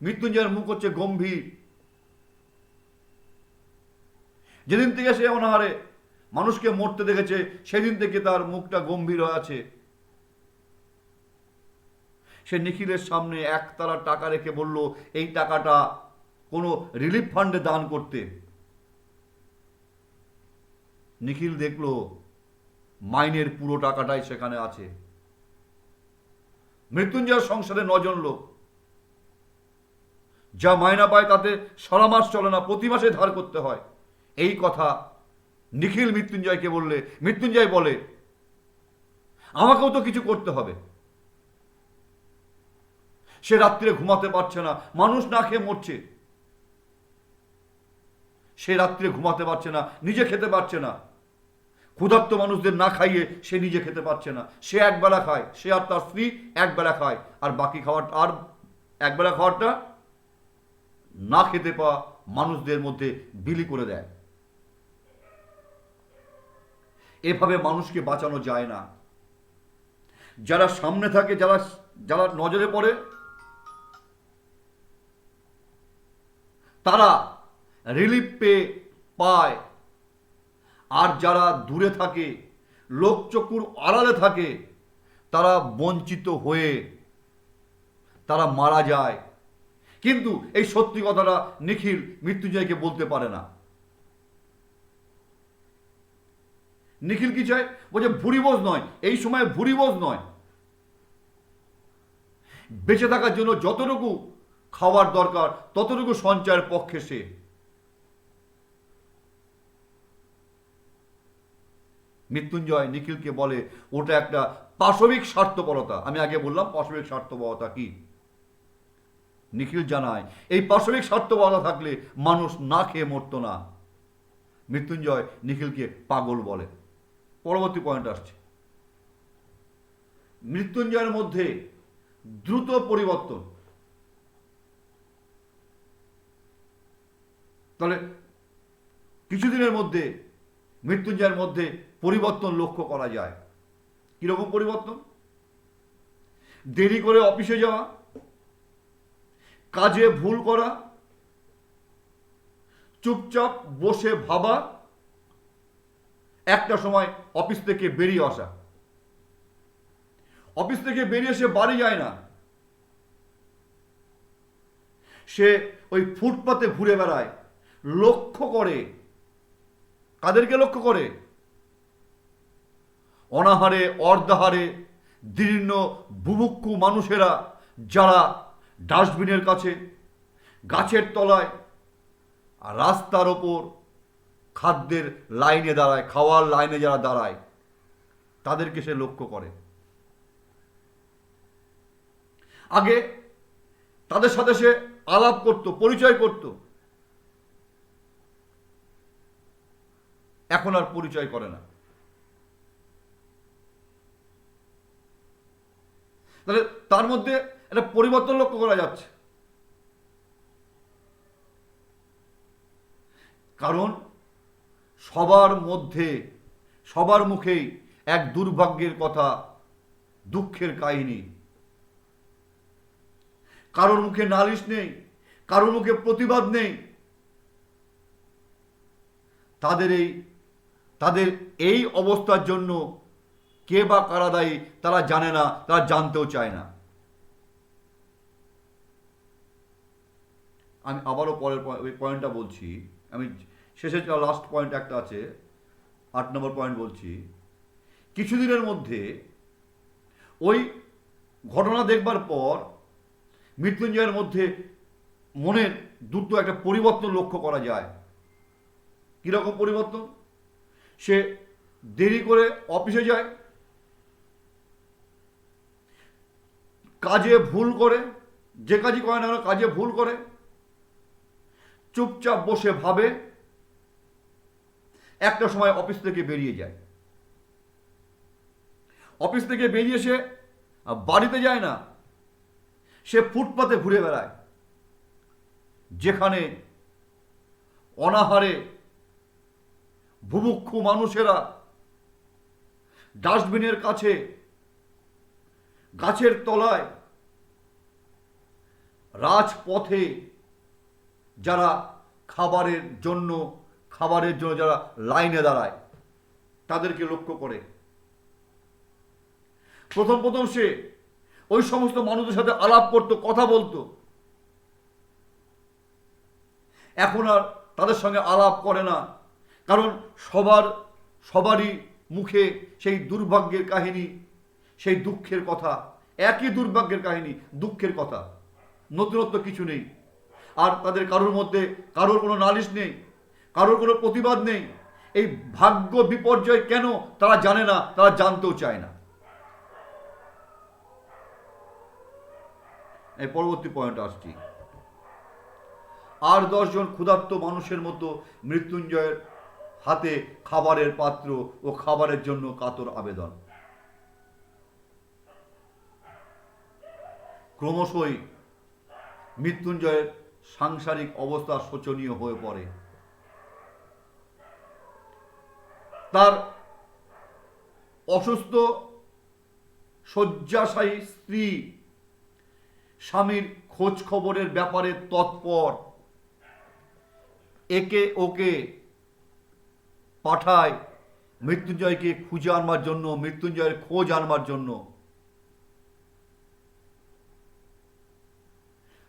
মৃত্যুঞ্জয়ের মুখ হচ্ছে গম্ভীর। যেদিন থেকে সে অনাহারে মানুষকে মরতে দেখেছে, সেদিন থেকে তার মুখটা গম্ভীর হয়ে আছে। সে নিখিলের সামনে 1 তারা টাকা রেখে বলল, এই টাকাটা কোনো রিলিফ ফান্ডে দান করতে। নিখিল দেখলো মাইনের পুরো টাকাটাই সেখানে আছে। মৃত্যুঞ্জয়ের সংসারে 9 জন লোক, যা মাইনা পায় তাতে সারা মাস চলে না, প্রতি মাসে ধার করতে হয়। এই কথা নিখিল মৃত্যুঞ্জয়কে বললে মৃত্যুঞ্জয় বলে, আমাকেও তো কিছু করতে হবে। সে রাত্রিরে ঘুমাতে পারছে না, মানুষ না খেয়ে মরছে। সে রাত্রিরে ঘুমাতে পারছে না, নিজে খেতে পারছে না, ক্ষুধার্ত মানুষদের না খাইয়ে সে নিজে খেতে পারছে না, সে একবেলা খায়, সে আর তার স্ত্রী একবেলা খায়, আর বাকি খাওয়ার আর একবেলা খাওয়ারটা না খেতে পাওয়া মানুষদের মধ্যে বিলি করে দেয়। এভাবে মানুষকে বাঁচানো যায় না। যারা সামনে থাকে, যারা যারা নজরে পড়ে, তারা রিলিফ পেয়ে পায়, আর যারা দূরে থাকে, লোকচক্ষুর আড়ালে থাকে, তারা বঞ্চিত হয়ে তারা মারা যায়। কিন্তু এই সত্যি কথাটা নিখিল মৃত্যুঞ্জয়কে বলতে পারে না। নিখিল কি চায়? বলছে ভুরিভোজ নয়, এই সময় ভুরিভোজ নয়, বেঁচে থাকার জন্য যতটুকু খাওয়ার দরকার ততটুকু সঞ্চয়ের পক্ষে সে। মৃত্যুঞ্জয় নিখিলকে বলে ওটা একটা পাশবিক স্বার্থপরতা। আমি আগে বললাম পাশবিক স্বার্থপরতা কি। নিখিল জানায় এই পাশবিক স্বার্থপরতা থাকলে মানুষ না খেয়ে মরতো না। মৃত্যুঞ্জয় নিখিলকে পাগল বলে। পরবর্তী পয়েন্ট আসছে, মৃত্যুঞ্জয়ের মধ্যে দ্রুত পরিবর্তন। তাহলে কিছুদিনের মধ্যে মৃত্যুঞ্জয়ের মধ্যে পরিবর্তন লক্ষ্য করা যায়। কিরকম পরিবর্তন? দেরি করে অফিসে যাওয়া, কাজে ভুল করা, চুপচাপ বসে ভাবা, একটা সময় অফিস থেকে বেরিয়ে আসা। অফিস থেকে বেরিয়ে সে বাড়ি যায় না, সে ওই ফুটপাতে ঘুরে বেড়ায়, লক্ষ্য করে। কাদেরকে লক্ষ্য করে? অনাহারে, অর্ধাহারে, দীর্ণ বুভুক্ষু মানুষেরা, যারা ডাস্টবিনের কাছে, গাছের তলায়, আর রাস্তার ওপর খাদ্যের লাইনে দাঁড়ায়, খাওয়ার লাইনে যারা দাঁড়ায়, তাদেরকে সে লক্ষ্য করে। আগে তাদের সাথে সে আলাপ করত, পরিচয় করত, এখন আর পরিচয় করে না। তাহলে তার মধ্যে একটা পরিবর্তন লক্ষ্য করা যাচ্ছে। কারণ সবার মধ্যে, সবার মুখেই এক দুর্ভাগ্যের কথা, দুঃখের কাহিনী। কারোর মুখে নালিশ নেই, কারোর মুখে প্রতিবাদ নেই। তাদের এই অবস্থার জন্য কে বা কারা দায়ী তারা জানে না, তারা জানতেও চায় না। আমি আবারও পরের পয়েন্টটা বলছি, আমি শেষে লাস্ট পয়েন্ট একটা আছে, 8 নম্বর পয়েন্ট বলছি। কিছুদিনের মধ্যে ওই ঘটনা দেখবার পর মৃত্যুঞ্জয়ের মধ্যে মনের দ্রুত একটা পরিবর্তন লক্ষ্য করা যায়। কিরকম পরিবর্তন? সে দেরি করে অফিসে যায়, কাজে ভুল করে, যে কাজই করে না কাজে ভুল করে, চুপচাপ বসে ভাবে, একটা সময় অফিস থেকে বেরিয়ে যায়। অফিস থেকে বেরিয়ে সে বাড়িতে যায় না, সে ফুটপাতে ঘুরে বেড়ায়, যেখানে অনাহারে বুভুক্ষু মানুষেরা ডাস্টবিনের কাছে, গাছের তলায়, রাজপথে যারা খাবারের জন্য যারা লাইনে দাঁড়ায়, তাদেরকে লক্ষ্য করে। প্রথম সে ওই সমস্ত মানুষদের সাথে আলাপ করত, কথা বলতো। এখন আর তাদের সঙ্গে আলাপ করে না, কারণ সবারই মুখে সেই দুর্ভাগ্যের কাহিনী, সেই দুঃখের কথা, একই দুর্ভাগ্যের কাহিনী, দুঃখের কথা, নতুনত্ব কিছু নেই। আর তাদের কারোর মধ্যে কারোর কোনো নালিশ নেই, কারোর কোনো প্রতিবাদ নেই। এই ভাগ্য বিপর্যয় কেন তারা জানে না, তারা জানতেও চায় না। এই পরবর্তী পয়েন্ট আসছি। আর 10 জন ক্ষুধার্ত মানুষের মতো মৃত্যুঞ্জয়ের হাতে খাবারের পাত্র ও খাবারের জন্য কাতর আবেদন। ক্রমশই মৃত্যুঞ্জয়ের সাংসারিক অবস্থা শোচনীয় হয়ে পড়ে। তার অসুস্থ শয্যাশায়ী স্ত্রী স্বামীর খোঁজ খবরের ব্যাপারে তৎপর, একে ওকে পাঠায় মৃত্যুঞ্জয়কে খুঁজে আনবার জন্য, মৃত্যুঞ্জয়ের খোঁজ আনবার জন্য।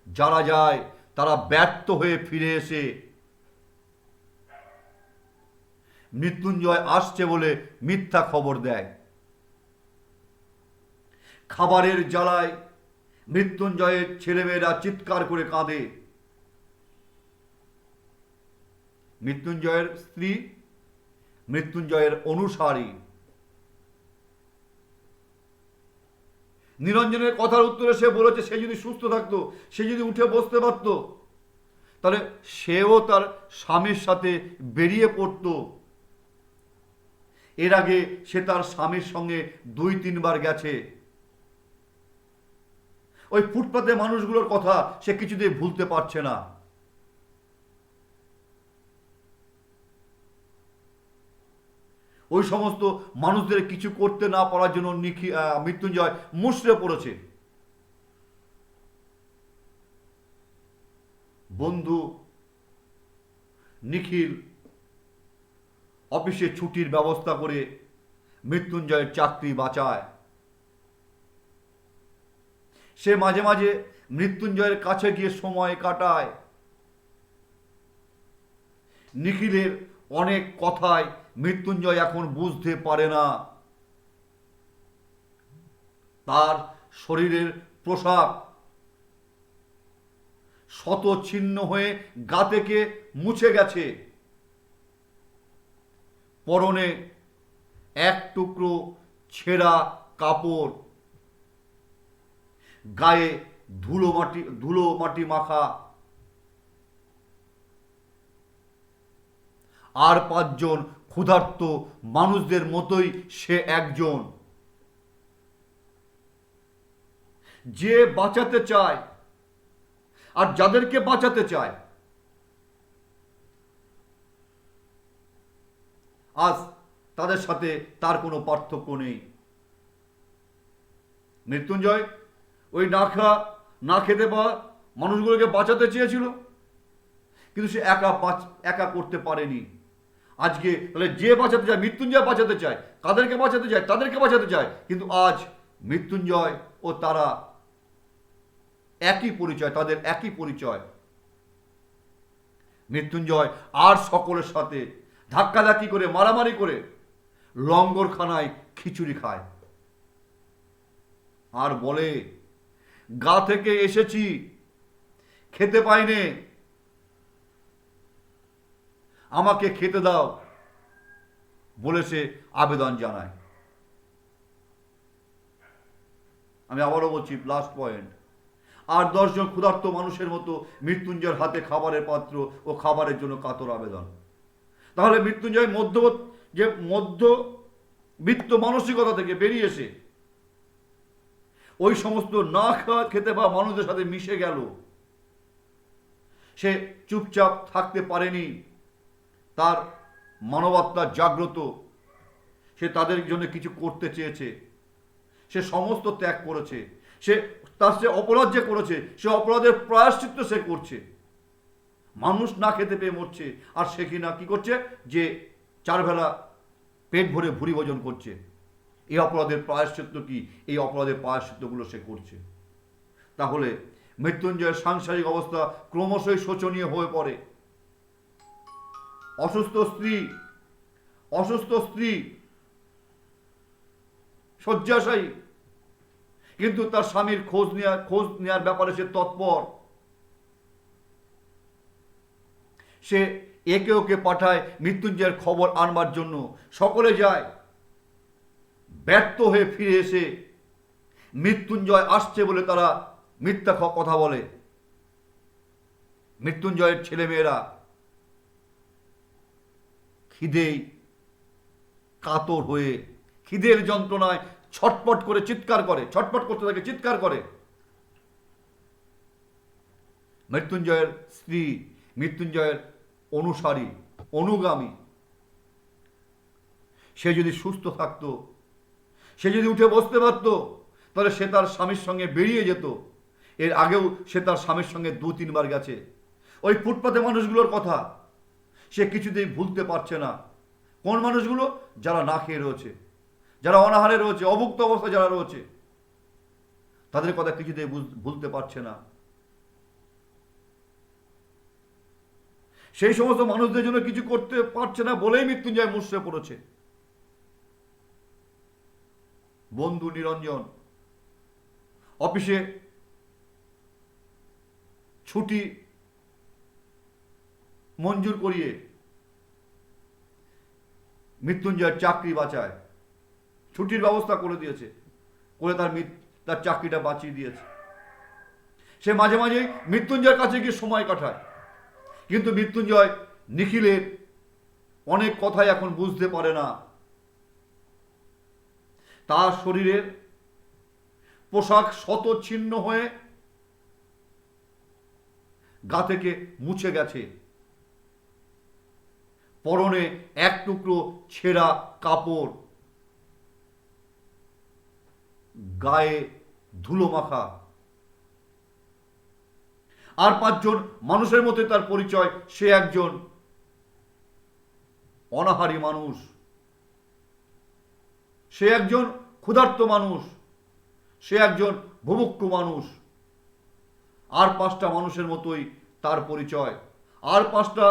যারা যায় তারা ব্যর্থ হয়ে ফিরে এসে মৃত্যুঞ্জয় আসছে বলে মিথ্যা খবর দেয়। খাবারের জ্বালায় মৃত্যুঞ্জয়ের ছেলেমেয়েরা চিৎকার করে কাঁদে। মৃত্যুঞ্জয়ের স্ত্রী মৃত্যুঞ্জয়ের অনুসারী নিরঞ্জনের কথার উত্তরে সে বলেছে, সে যদি সুস্থ থাকতো, সে যদি উঠে বসতে পারত, তাহলে সেও তার স্বামীর সাথে বেরিয়ে পড়তো। এর আগে সে তার স্বামীর সঙ্গে 2-3 বার গেছে। ওই ফুটপাতে মানুষগুলোর কথা সে কিছুতেই ভুলতে পারছে না। ওই সমস্ত মানুষদের কিছু করতে না পারার জন্য মৃত্যুঞ্জয় মুষড়ে পড়েছে। বন্ধু নিখিল অফিসে ছুটির ব্যবস্থা করে মৃত্যুঞ্জয়ের চাকরি বাঁচায়। সে মাঝে মাঝে মৃত্যুঞ্জয়ের কাছে গিয়ে সময় কাটায়। নিখিলের অনেক কথাই মৃত্যুঞ্জয় এখন বুঝতে পারে না। তার শরীরের পোশাক শত ছিন্ন হয়ে গা থেকে মুছে গেছে। পরনে এক টুকরো ছেঁড়া কাপড়, গায়ে ধুলো মাটি মাখা। আর 5 জন ক্ষুধার্ত মানুষদের মতোই সে একজন, যে বাঁচাতে চায় আর যাদেরকে বাঁচাতে চায়। আজ তাদের সাথে তার কোনো পার্থক্য নেই। মৃত্যুঞ্জয় ওই না খেতে পাওয়া মানুষগুলোকে বাঁচাতে চেয়েছিল, কিন্তু সে একা করতে পারেনি। আজকে তাহলে যে বাঁচাতে চায়, মৃত্যুঞ্জয় বাঁচাতে চায়, কাদেরকে বাঁচাতে চায়? তাদেরকে বাঁচাতে চায়। কিন্তু আজ মৃত্যুঞ্জয় ও তারা একই পরিচয়, তাদের একই পরিচয়। মৃত্যুঞ্জয় আর সকলের সাথে ধাক্কাধাক্কি করে, মারামারি করে লঙ্গরখানায় খিচুড়ি খায় আর বলে, গা থেকে এসেছি, খেতে পাইনে, আমাকে খেতে দাও বলে সে আবেদন জানায়। আমি আবারও বলছি, লাস্ট পয়েন্ট, আর 10 জন ক্ষুধার্ত মানুষের মতো মৃত্যুঞ্জয়ের হাতে খাবারের পাত্র ও খাবারের জন্য কাতর আবেদন। তাহলে মৃত্যুঞ্জয় মধ্যবিত্ত মানসিকতা থেকে বেরিয়ে এসে ওই সমস্ত না খেতে পাওয়া মানুষদের সাথে মিশে গেল। সে চুপচাপ থাকতে পারেনি, তার মানবাত্মা জাগ্রত। সে তাদের জন্য কিছু করতে চেয়েছে। সে সমস্ত ত্যাগ করেছে। সে অপরাধ যে করেছে, সে অপরাধের প্রায়শ্চিত্ত সে করছে। মানুষ না খেতে পেয়ে মরছে, আর সে কিনা কি করছে, যে 4 বেলা পেট ভরে ভুরি ভোজন করছে। এই অপরাধের প্রায়শ্চিত্ত কি? এই অপরাধের প্রায়শ্চিত্তগুলো সে করছে। তাহলে মৃত্যুঞ্জয়ের সাংসারিক অবস্থা ক্রমশই শোচনীয় হয়ে পড়ে। অসুস্থ স্ত্রী শয্যাশায়ী, কিন্তু তার স্বামীর খোঁজ নেওয়ার ব্যাপারে সে তৎপর। সে একে ওকে পাঠায় মৃত্যুঞ্জয়ের খবর আনবার জন্য। সকলে যায়। ব্যর্থ হয়ে ফিরে এসে মৃত্যুঞ্জয় আসছে বলে তারা মিথ্যা কথা বলে। মৃত্যুঞ্জয়ের ছেলেমেয়েরা খিদেই কাতর হয়ে খিদের যন্ত্রণায় ছটপট করে চিৎকার করে, ছটপট করতে থাকে, চিৎকার করে। মৃত্যুঞ্জয়ের স্ত্রী, মৃত্যুঞ্জয়ের অনুসারী, অনুগামী, সে যদি সুস্থ থাকতো, সে যদি উঠে বসতে পারতো, তাহলে সে তার স্বামীর সঙ্গে বেরিয়ে যেত। এর আগেও সে তার স্বামীর সঙ্গে 2-3 বার গেছে। ওই ফুটপাতে মানুষগুলোর কথা সে কিছুতেই ভুলতে পারছে না। কোন মানুষগুলো? যারা না খেয়ে রয়েছে, যারা অনাহারে রয়েছে, অভুক্ত অবস্থায় যারা রয়েছে, তাদের কথা কিছুতেই ভুলতে পারছে না। সেই সমস্ত মানুষদের জন্য কিছু করতে পারছে না বলেই মৃত্যুঞ্জয় মুষড়ে পড়েছে। বন্ধু নিরঞ্জন অফিসে ছুটি মঞ্জুর করিয়ে মৃত্যুঞ্জয়ের চাকরি বাঁচায়, ছুটির ব্যবস্থা করে দিয়েছে, করে তার চাকরিটা বাঁচিয়ে দিয়েছে। সে মাঝে মাঝে মৃত্যুঞ্জয়ের কাছে গিয়ে সময় কাটায়, কিন্তু মৃত্যুঞ্জয় নিখিলের অনেক কথাই এখন বুঝতে পারে না। তার শরীরের পোশাক শত ছিন্ন হয়ে গা থেকে মুছে গেছে, পরনে এক টুকরো ছেঁড়া কাপড়, গায়ে ধুলো মাখা। আর 5 জন মানুষের মধ্যে তার পরিচয়, সে একজন অনাহারী মানুষ, সে একজন ক্ষুধার্ত মানুষ, সে একজন ভুভুক্ষু মানুষ। আর 5টা মানুষের মতোই তার পরিচয়, আর 5টা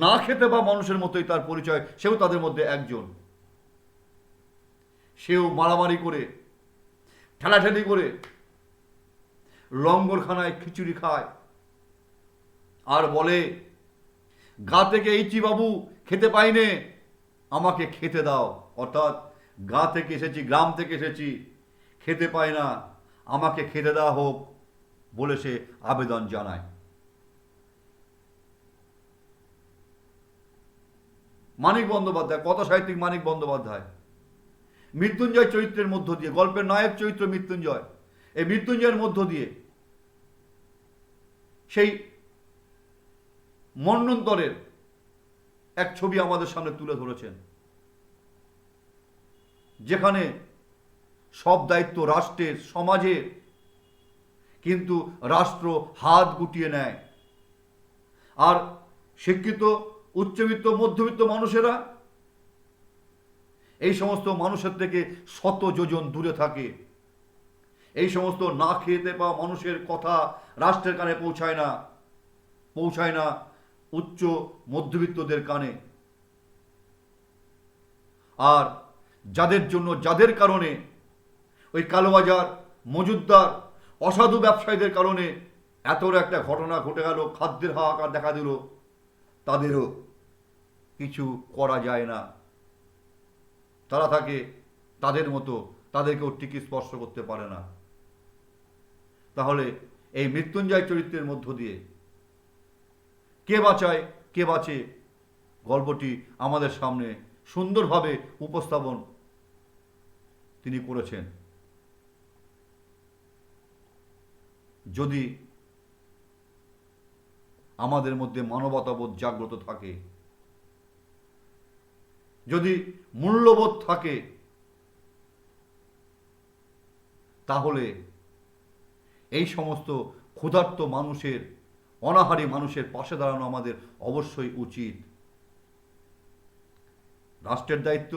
না খেতে বা মানুষের মতোই তার পরিচয়, সেও তাদের মধ্যে একজন। সেও মারামারি করে, ঠেলাঠেলি করে লঙ্গরখানায় খিচুড়ি খায় আর বলে, গা থেকে এইচি বাবু, খেতে পাইনে, আমাকে খেতে দাও। অর্থাৎ গা থেকে এসেছি, গ্রাম থেকে এসেছি, খেতে পাই না, আমাকে খেতে দেওয়া হোক বলে সে আবেদন জানায়। মানিক বন্দ্যোপাধ্যায়, কথা সাহিত্যিক মানিক বন্দ্যোপাধ্যায় মৃত্যুঞ্জয় চরিত্রের মধ্য দিয়ে, গল্পের নায়ক চরিত্র মৃত্যুঞ্জয়, এই মৃত্যুঞ্জয়ের মধ্য দিয়ে সেই মন্বন্তরের এক ছবি আমাদের সামনে তুলে ধরেছেন, যেখানে সব দায়িত্ব রাষ্ট্রের, সমাজের, কিন্তু রাষ্ট্র হাত গুটিয়ে নেয়। আর শিক্ষিত, উচ্চবিত্ত, মধ্যবিত্ত মানুষেরা এই সমস্ত মানুষের থেকে শত যোজন দূরে থাকে। এই সমস্ত না খেতে পাওয়া মানুষের কথা রাষ্ট্রের কানে পৌঁছায় না, পৌঁছায় না উচ্চ মধ্যবিত্তদের কানে। আর যাদের জন্য, যাদের কারণে ওই কালোবাজার, মজুদদার, অসাধু ব্যবসায়ীদের কারণে এত একটা ঘটনা ঘটে গেল, খাদ্যের হাহাকার দেখা দিল, তাদেরও কিছু করা যায় না। তারা থাকে তাদের মতো, তাদেরকেও টিকি স্পর্শ করতে পারে না। তাহলে এই মৃত্যুঞ্জয় চরিত্রের মধ্য দিয়ে কে বাঁচায়, কে বাঁচে, গল্পটি আমাদের সামনে সুন্দরভাবে উপস্থাপন তিনি করেছেন। যদি আমাদের মধ্যে মানবতাবোধ জাগ্রত থাকে, যদি মূল্যবোধ থাকে, তাহলে এই সমস্ত ক্ষুধার্ত মানুষের, অনাহারী মানুষের পাশে দাঁড়ানো আমাদের অবশ্যই উচিত। রাষ্ট্রের দায়িত্ব,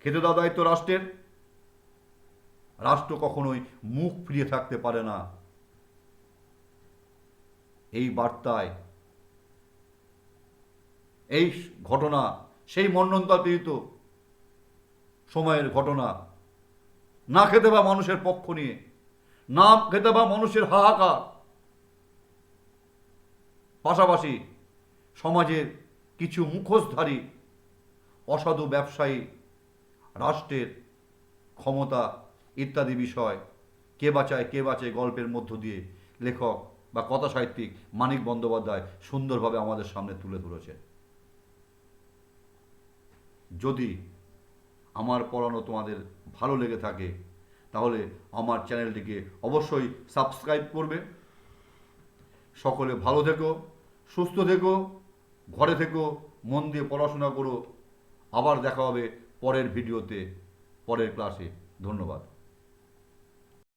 খেতে দেওয়া দায়িত্ব রাষ্ট্রের। রাষ্ট্র কখনোই মুখ ফিরিয়ে থাকতে পারে না। এই বার্তায় এই ঘটনা সেই মন্বন্তর পীড়িত সময়ের ঘটনা, না খেতে বা মানুষের পক্ষ নিয়ে, না খেতে বা মানুষের হাহাকার, পাশাপাশি সমাজের কিছু মুখোশধারী অসাধু ব্যবসায়ী, রাষ্ট্রের ক্ষমতা ইত্যাদি বিষয় কে বাঁচায়, কে বাঁচে গল্পের মধ্য দিয়ে লেখক বা কথা সাহিত্যিক মানিক বন্দ্যোপাধ্যায় সুন্দরভাবে আমাদের সামনে তুলে ধরেছে। যদি আমার পড়ানো তোমাদের ভালো লেগে থাকে তাহলে আমার চ্যানেলটিকে অবশ্যই সাবস্ক্রাইব করবে। সকলে ভালো থেকো, সুস্থ থেকো, ঘরে থেকো, মন দিয়ে পড়াশোনা করো। আবার দেখা হবে পরের ভিডিওতে, পরের ক্লাসে। ধন্যবাদ।